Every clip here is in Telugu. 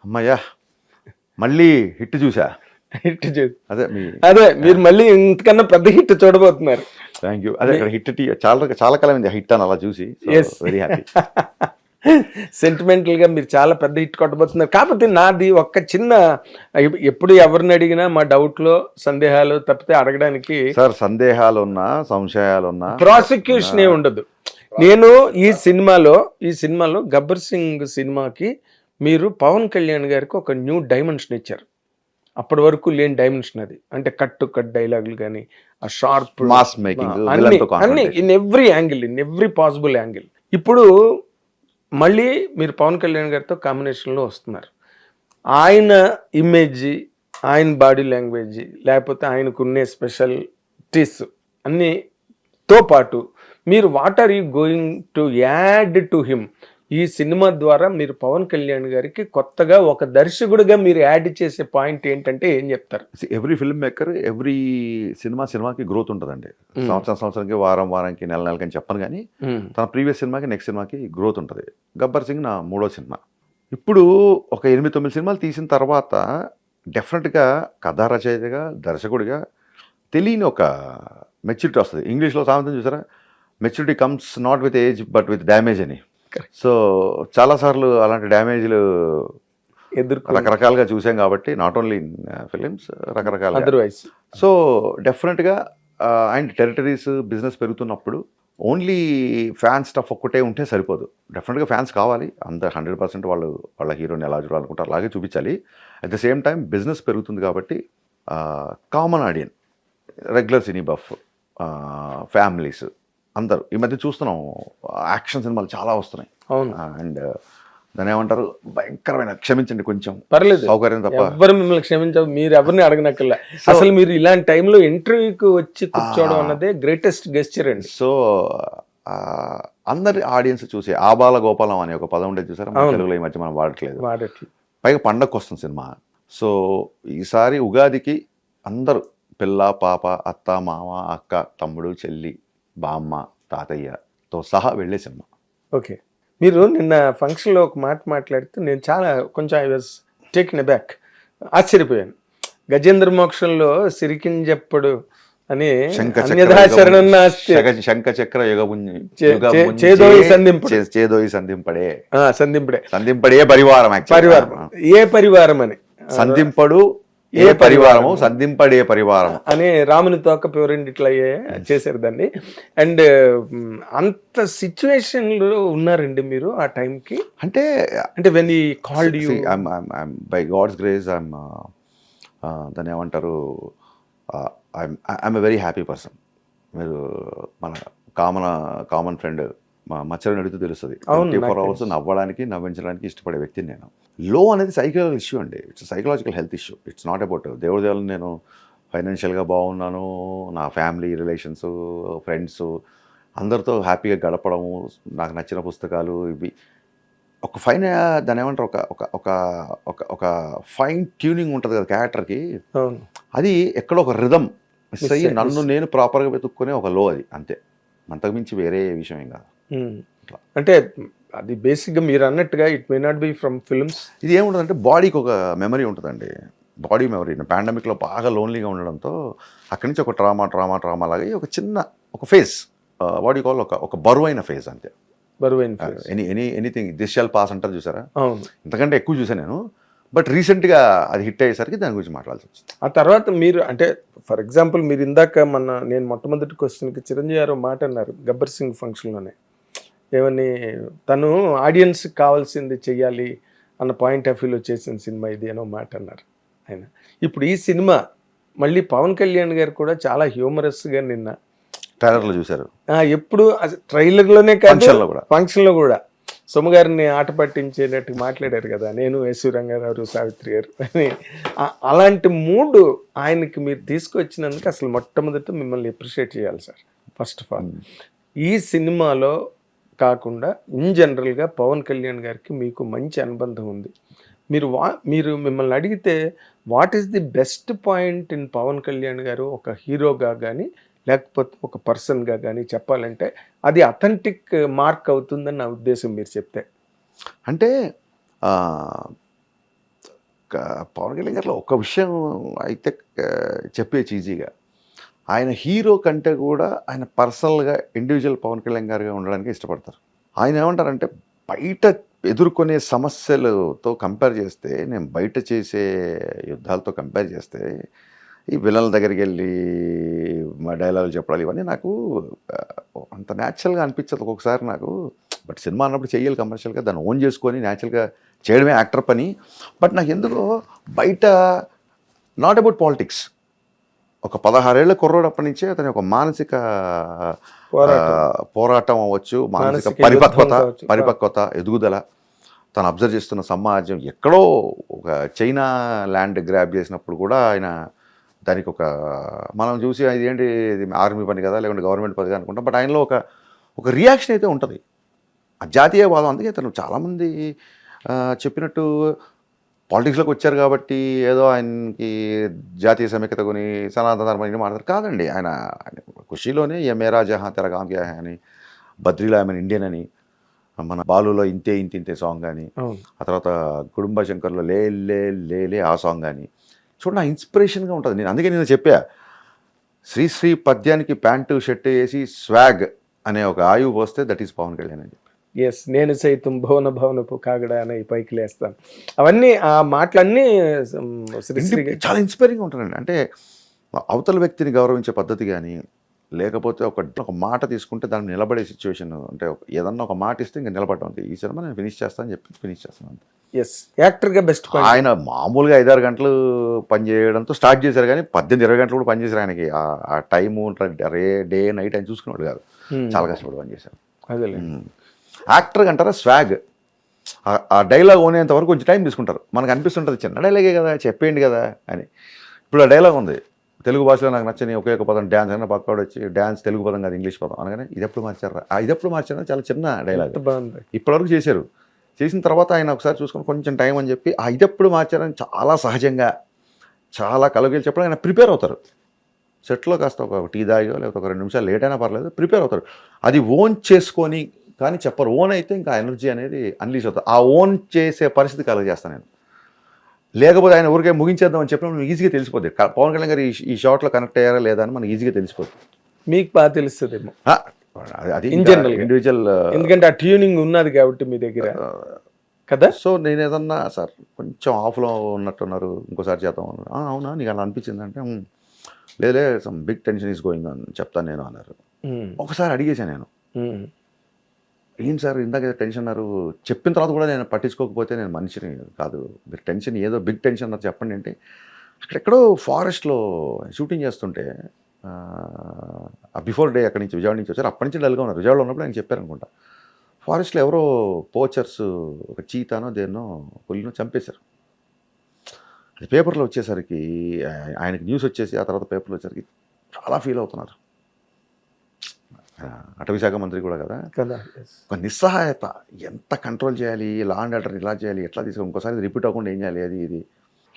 అమ్మయ్యా మళ్ళీ హిట్ చూసా. హిట్ అదే అదే మీరు మళ్ళీ ఇంతకన్నా పెద్ద హిట్ చూడబోతున్నారు. Thank you. అదే ఇక్కడ హిట్ చాలా చాలా కాలం హిట్ అని అలా చూసి వెరీ హ్యాపీ. సెంటిమెంటల్ గా మీరు చాలా పెద్ద హిట్ కొట్టబోతున్నారు. కాకపోతే నాది ఒక్క చిన్న, ఎప్పుడు ఎవరిని అడిగినా మా డౌట్ లో సందేహాలు తప్పితే అడగడానికి సార్ సందేహాలున్నా సంశయాలున్నా ప్రాసిక్యూషన్ ఉండదు. నేను ఈ సినిమాలో గబ్బర్ సింగ్ సినిమాకి మీరు పవన్ కళ్యాణ్ గారికి ఒక న్యూ డైమెన్షన్ ఇచ్చారు. అప్పటి వరకు లేని డైమెన్షన్ అది. అంటే కట్ డైలాగులు కానీ ఆ షార్ప్ మాస్ మేకింగ్ అన్ని ఇన్ ఎవ్రీ పాసిబుల్ యాంగిల్. ఇప్పుడు మళ్ళీ మీరు పవన్ కళ్యాణ్ గారితో కాంబినేషన్లో వస్తున్నారు. ఆయన ఇమేజ్, ఆయన బాడీ లాంగ్వేజ్, లేకపోతే ఆయనకున్నే స్పెషాలిటీస్ అన్నితో పాటు మీరు what are you going to add to him? ఈ సినిమా ద్వారా మీరు పవన్ కళ్యాణ్ గారికి కొత్తగా ఒక దర్శకుడిగా మీరు యాడ్ చేసే పాయింట్ ఏంటంటే ఏం చెప్తారు? ఎవ్రీ ఫిల్మ్ మేకర్ ఎవ్రీ సినిమాకి గ్రోత్ ఉంటుందండి. సంవత్సరానికి వారానికి నెలకి అని చెప్పను, కానీ తన ప్రీవియస్ సినిమాకి నెక్స్ట్ సినిమాకి గ్రోత్ ఉంటుంది. గబ్బర్ సింగ్ నా 3వ సినిమా. ఇప్పుడు ఒక 8-9 సినిమాలు తీసిన తర్వాత డెఫినెట్గా కథా రచయితగా దర్శకుడిగా తెలియని ఒక మెచ్యూరిటీ వస్తుంది. ఇంగ్లీష్లో సామెత చూసారా, maturity comes not with age but with damage అని. సో చాలాసార్లు అలాంటి డ్యామేజ్లు రకరకాలుగా చూసాం కాబట్టి, నాట్ ఓన్లీ ఇన్ ఫిలిమ్స్, రకరకాల అదర్వైజ్. సో డెఫినెట్గా అండ్ టెరిటరీస్ బిజినెస్ పెరుగుతున్నప్పుడు ఓన్లీ ఫ్యాన్ స్టఫ్ ఒక్కటే ఉంటే సరిపోదు. డెఫినెట్గా ఫ్యాన్స్ కావాలి. అంత 100% వాళ్ళ హీరోని ఎలా చూడాలనుకుంటారు అలాగే చూపించాలి. At the same time business పెరుగుతుంది కాబట్టి కామన్ ఆడియన్స్, రెగ్యులర్ సినీ బఫ్, ఫ్యామిలీస్ అందరూ ఈ మధ్య చూస్తున్నాం యాక్షన్ సినిమాలు చాలా వస్తున్నాయి. అవును. అండ్ దాని ఏమంటారు, భయంకరమైన, క్షమించండి కొంచెం పర్లేదు, సౌకర్యం తప్ప ఎవరు మిమ్మల్ని క్షమించారు, మీరు ఎవరిని అడగనక్కర్లే. అసలు మీరు ఇలాంటి టైంలో ఇంటర్వ్యూకి వచ్చి కూర్చోవడం అన్నదే గ్రేటెస్ట్ గెస్చర్ అండి. సో అందరి ఆడియన్స్ చూసి ఆబాల గోపాలం అనే ఒక పదం ఉండేది చూసారా, మన తెలుగులో ఈ మధ్య మనం వాడట్లేదు. పైగా పండగకు వస్తుంది సినిమా. సో ఈసారి ఉగాదికి అందరూ పిల్ల పాప, అత్త మామ, అక్క తమ్ముడు చెల్లి, బామ్మ తాతయ్యతో సహా వెళ్ళే సినిమా. ఓకే. మీరు నిన్న ఫంక్షన్లో ఒక మాట మాట్లాడితే నేను చాలా కొంచెం ఐ వాజ్ టేకెన్ అబ్యాక్, ఆశ్చర్యపోయాను. గజేంద్ర మోక్షంలో సిరికింజప్పుడు అని శంఖ చక్ర చేదోయి సంధింపడే పరివారం. ఏ పరివారం అని సంధింపడు ఏ పరివారము, సంధింపడే పరివారం అని రాముని తోక పేరెంట్ ఇట్లా చేశారు దాన్ని. అండ్ అంత సిచ్యువేషన్లో ఉన్నారండి మీరు ఆ టైంకి? అంటే when he called you, by God's grace I'm దాన్ని ఏమంటారు, I'm a very happy person. మీరు మన కామన్ ఫ్రెండ్ మా మచ్చరని అడిగితే తెలుస్తుంది. 24 hours నవ్వడానికి నవ్వించడానికి ఇష్టపడే వ్యక్తిని నేను. లో అనేది సైకలాజికల్ ఇష్యూ అండి. It's psychological health issue. It's not about దేవుడి దేవుళ్ళు నేను ఫైనాన్షియల్గా బాగున్నాను, నా ఫ్యామిలీ రిలేషన్స్, ఫ్రెండ్స్ అందరితో హ్యాపీగా గడపడము, నాకు నచ్చిన పుస్తకాలు, ఇవి ఒక ఫైన్ దాని ఏమంటారు, ఒక ఫైన్ ట్యూనింగ్ ఉంటుంది కదా క్యారెక్టర్కి. అది ఎక్కడో ఒక రిథమ్ మిస్ అయ్యి నన్ను నేను ప్రాపర్గా వెతుక్కునే ఒక లో, అది అంతే, అంతకుమించి వేరే విషయం ఏం కాదు. అంటే అది బేసిక్గా మీరు అన్నట్టుగా it may not be from films. ఇది ఏముంటుందంటే బాడీకి ఒక మెమరీ ఉంటుందండి, బాడీ మెమరీ. పాండమిక్లో బాగా లోన్లీగా ఉండడంతో అక్కడి నుంచి ఒక ట్రామా లాగా ఒక చిన్న ఒక ఫేజ్, బాడీ కాల్ ఒక బరువైన ఫేజ్, అంతే. బరువైన ఎనీథింగ్ దిస్ షాల్ పాస్ అంటారు చూసారా, ఇంతకంటే ఎక్కువ చూసాను నేను. బట్ రీసెంట్గా అది హిట్ అయ్యేసరికి దాని గురించి మాట్లాడాల్సి వచ్చింది. ఆ తర్వాత మీరు అంటే ఫర్ ఎగ్జాంపుల్ మీరు ఇందాక నేను మొట్టమొదటి క్వశ్చన్కి చిరంజీవి గారు మాట అన్నారు గబ్బర్ సింగ్ ఫంక్షన్లోనే, ఏమని తను ఆడియన్స్కి కావాల్సింది చెయ్యాలి అన్న పాయింట్ ఆఫ్ వ్యూలో చేసిన సినిమా ఇది అనో మాట అన్నారు ఆయన. ఇప్పుడు ఈ సినిమా మళ్ళీ పవన్ కళ్యాణ్ గారు కూడా చాలా హ్యూమరస్గా నిన్న ట్రైలర్లో చూశారు. ఎప్పుడు ట్రైలర్లోనే కాదు ఫంక్షన్లో కూడా సొమ్మగారిని ఆట పట్టించేటట్టు మాట్లాడారు కదా, నేను ఎస్వి రంగారావు, సావిత్రి గారు అని. అలాంటి మూడు ఆయనకి మీరు తీసుకొచ్చినందుకు అసలు మొట్టమొదట మిమ్మల్ని అప్రిషియేట్ చేయాలి సార్. ఫస్ట్ ఆఫ్ ఆల్ ఈ సినిమాలో కాకుండా ఇన్ జనరల్గా పవన్ కళ్యాణ్ గారికి మీకు మంచి అనుబంధం ఉంది. మీరు మిమ్మల్ని అడిగితే what is the best point in Pawan Kalyan గారు ఒక హీరోగా కానీ లేకపోతే ఒక పర్సన్గా కానీ చెప్పాలంటే అది అథెంటిక్ మార్క్ అవుతుందని నా ఉద్దేశం మీరు చెప్తే. అంటే పవన్ కళ్యాణ్ గారిలో ఒక విషయం అయితే చెప్పేసి ఈజీగా, ఆయన హీరో కంటే కూడా ఆయన పర్సనల్గా ఇండివిజువల్ పవన్ కళ్యాణ్ గారిగా ఉండడానికి ఇష్టపడతారు. ఆయన ఏమంటారంటే బయట ఎదుర్కొనే సమస్యలతో కంపేర్ చేస్తే, నేను బయట చేసే యుద్ధాలతో కంపేర్ చేస్తే ఈ విలన్ల దగ్గరికి వెళ్ళి మా డైలాగులు చెప్పడాలు ఇవన్నీ నాకు అంత న్యాచురల్గా అనిపించదు ఒక్కొక్కసారి నాకు. బట్ సినిమా అన్నప్పుడు చేయాలి కమర్షియల్గా, దాన్ని ఓన్ చేసుకొని న్యాచురల్గా చేయడమే యాక్టర్ పని. బట్ నాకు ఎందుకో బయట నాట్ అబౌట్ పాలిటిక్స్, ఒక 16 ఏళ్ల కుర్రోడు అప్పటి నుంచే అతని ఒక మానసిక పోరాటం అవ్వచ్చు, మానసిక పరిపక్వత ఎదుగుదల, తను అబ్జర్వ్ చేస్తున్న సమాజం ఎక్కడో ఒక చైనా ల్యాండ్ గ్రాబ్ చేసినప్పుడు కూడా ఆయన దానికి ఒక మనం చూసి అది ఏంటి ఆర్మీ పని కదా లేకుంటే గవర్నమెంట్ పని అనుకుంటాం. బట్ ఆయనలో ఒక రియాక్షన్ అయితే ఉంటుంది, ఆ జాతీయవాదం. అందుకే తను చాలామంది చెప్పినట్టు పాలిటిక్స్లోకి వచ్చారు కాబట్టి ఏదో ఆయనకి జాతీయ సమైక్యత కొని సనాతన ధర్మం మాట్లాడతారు కాదండి. ఆయన ఖుషీలోనే ఏ మేరా జహాం తెరా గామ్ క్యా హై అని, బద్రీలో ఐ మీన్ ఇండియన్ అని, మన బాలులో ఇంతే ఇంతే సాంగ్ కానీ, ఆ తర్వాత కుటుంబ శంకర్లో లే లే లే లే ఆ సాంగ్ కానీ చూడండి, ఇన్స్పిరేషన్గా ఉంటుంది. నేను అందుకే నేను చెప్పా, శ్రీశ్రీ పద్యానికి ప్యాంటు షర్ట్ వేసి స్వాగ్ అనే ఒక ఆయువు పోస్తే దట్ ఈస్ పవన్ కళ్యాణ్ అని చెప్పి. ఎస్, నేను సైతం భవనపు కాగడ అని పైకి లేస్తాను. అవన్నీ ఆ మాటలన్నీ చాలా ఇన్స్పైరింగ్గా ఉంటుందండి. అంటే అవతల వ్యక్తిని గౌరవించే పద్ధతి కానీ, లేకపోతే ఒక మాట తీసుకుంటే దాన్ని నిలబడే సిచ్యువేషన్, అంటే ఏదన్నా ఒక మాట ఇస్తే ఇంకా నిలబడడం. ఈ సినిమా నేను ఫినిష్ చేస్తాను చెప్పి ఫినిష్ చేస్తాను అంతే. ఎస్, యాక్టర్గా బెస్ట్. ఆయన మామూలుగా 5-6 గంటలు పని చేయడంతో స్టార్ట్ చేశారు, కానీ 18-20 గంటలు కూడా పని చేశారు. ఆయనకి ఆ టైము డే నైట్ ఆయన చూసుకునేవాడు కాదు, చాలా కష్టపడి పని చేశారు. అదే యాక్టర్ అంటారా స్వాగ్, ఆ డైలాగ్ ఓనేంత వరకు కొంచెం టైం తీసుకుంటారు. మనకు అనిపిస్తుంటుంది చిన్న డైలాగే కదా చెప్పేయండి కదా అని. ఇప్పుడు ఆ డైలాగ్ ఉంది తెలుగు భాషలో నాకు నచ్చని ఒకే ఒక పదం డ్యాన్స్ అయినా పక్కవాడు వచ్చి డ్యాన్స్ తెలుగు పదం కాదు ఇంగ్లీష్ పదం అనగానే ఇదెప్పుడు మార్చారా, ఇదెప్పుడు మార్చారా చాలా చిన్న డైలాగ్ ఇప్పటివరకు చేశారు. చేసిన తర్వాత ఆయన ఒకసారి చూసుకొని కొంచెం టైం అని చెప్పి ఆ ఇదెప్పుడు మార్చారని చాలా సహజంగా చాలా కలగలి చెప్పడం ఆయన ప్రిపేర్ అవుతారు. సెట్లో కాస్త ఒక టీ దాగో లేకపోతే ఒక 2 నిమిషాలు లేట్ అయినా పర్లేదు, ప్రిపేర్ అవుతారు. అది ఓన్ చేసుకొని కానీ చెప్పరు. ఓన్ అయితే ఇంకా ఎనర్జీ అనేది అన్లీష్ అవుతుంది. ఆ ఓన్ చేసే పరిస్థితి కలుగజేస్తాను నేను. లేకపోతే ఆయన ఊరికే ముగించేద్దాం అని చెప్పినప్పుడు ఈజీగా తెలిసిపోతుంది పవన్ కళ్యాణ్ గారు ఈ షాట్లో కనెక్ట్ అయ్యారా లేదా అని మనకి ఈజీగా తెలిసిపోతుంది. మీకు బాగా తెలుస్తుందేమో అది ఇండివిజువల్, ఎందుకంటే ఆ ట్యూనింగ్ ఉన్నది కాబట్టి మీ దగ్గర కదా. సో నేను ఏదన్నా సార్ కొంచెం ఆఫ్లో ఉన్నట్టున్నారు ఇంకోసారి చేద్దాం అవునా నీకు అలా అనిపించింది అంటే లేదే some big tension is going అని చెప్తాను నేను అన్నారు. ఒకసారి అడిగేశాను నేను, ఏంటి సార్ ఇందాక టెన్షన్ అన్నారు, చెప్పిన తర్వాత కూడా నేను పట్టించుకోకపోతే నేను మనిషిని కాదు, మీరు టెన్షన్ ఏదో బిగ్ టెన్షన్ అన్నారు చెప్పండి అంటే, అక్కడెక్కడో ఫారెస్ట్లో షూటింగ్ చేస్తుంటే బిఫోర్ డే అక్కడి నుంచి విజయవాడ నుంచి వచ్చారు. అప్పటి నుంచి డల్గా ఉన్నారు. విజయవాడలో ఉన్నప్పుడు ఆయన చెప్పారు అనుకుంటా, ఫారెస్ట్లో ఎవరో పోచర్స్ ఒక చీతానో దేన్నో పులినో చంపేశారు. అది పేపర్లో వచ్చేసరికి ఆయనకి న్యూస్ వచ్చేసి ఆ తర్వాత పేపర్లో వచ్చేసరికి చాలా ఫీల్ అవుతున్నారు. అటవీ శాఖ మంత్రి కూడా కదా, ఒక నిస్సహాయత, ఎంత కంట్రోల్ చేయాలి, లా అండ్ ఆర్డర్ ఇలా చేయాలి, ఎట్లా తీసుకొని ఇంకోసారి రిపీట్ అవ్వకుండా ఏం చేయాలి, అది ఇది.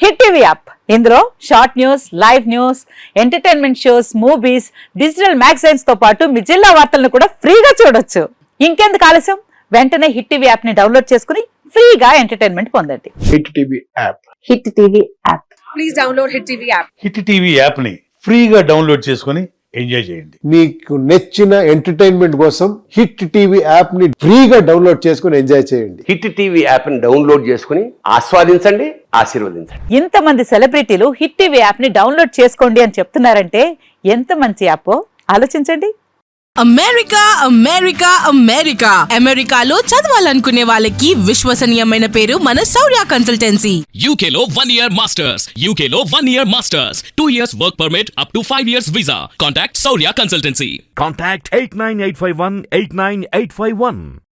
హిట్ టీవీ యాప్, ఇందులో short news, live news, entertainment shows, movies, digital magazines తో పాటు మీ జిల్లా వార్తలను కూడా ఫ్రీగా చూడొచ్చు. ఇంకెందుకు ఆలస్యం, వెంటనే హిట్ టీవీ యాప్ ని డౌన్లోడ్ చేసుకుని ఫ్రీగా ఎంటర్టైన్మెంట్ పొందండి. Hit TV app, hit TV app, please download hit TV app. Hit TV app ని ఫ్రీగా డౌన్లోడ్ చేసుకుని ఎంజాయ్ చేయండి. మీకు నచ్చిన ఎంటర్టైన్మెంట్ కోసం హిట్ టీవీ యాప్ ని ఫ్రీగా డౌన్లోడ్ చేసుకుని ఎంజాయ్ చేయండి. హిట్ టీవీ యాప్ ని డౌన్లోడ్ చేసుకుని ఆస్వాదించండి, ఆశీర్వదించండి. ఇంతమంది సెలబ్రిటీలు హిట్ టీవీ యాప్ ని డౌన్లోడ్ చేసుకోండి అని చెప్తున్నారంటే ఎంత మంచి యాప్ ఆలోచించండి. అమెరికా అమెరికా అమెరికా అమెరికాలో చదవాలనుకునే వాళ్ళకి విశ్వసనీయమైన పేరు మన శౌర్య కన్సల్టెన్సీ. UK లో 1 year masters, UK లో 1 year masters, 2 years work permit up to 5 years visa. Contact Saurya Consultancy. Contact 89851 89851.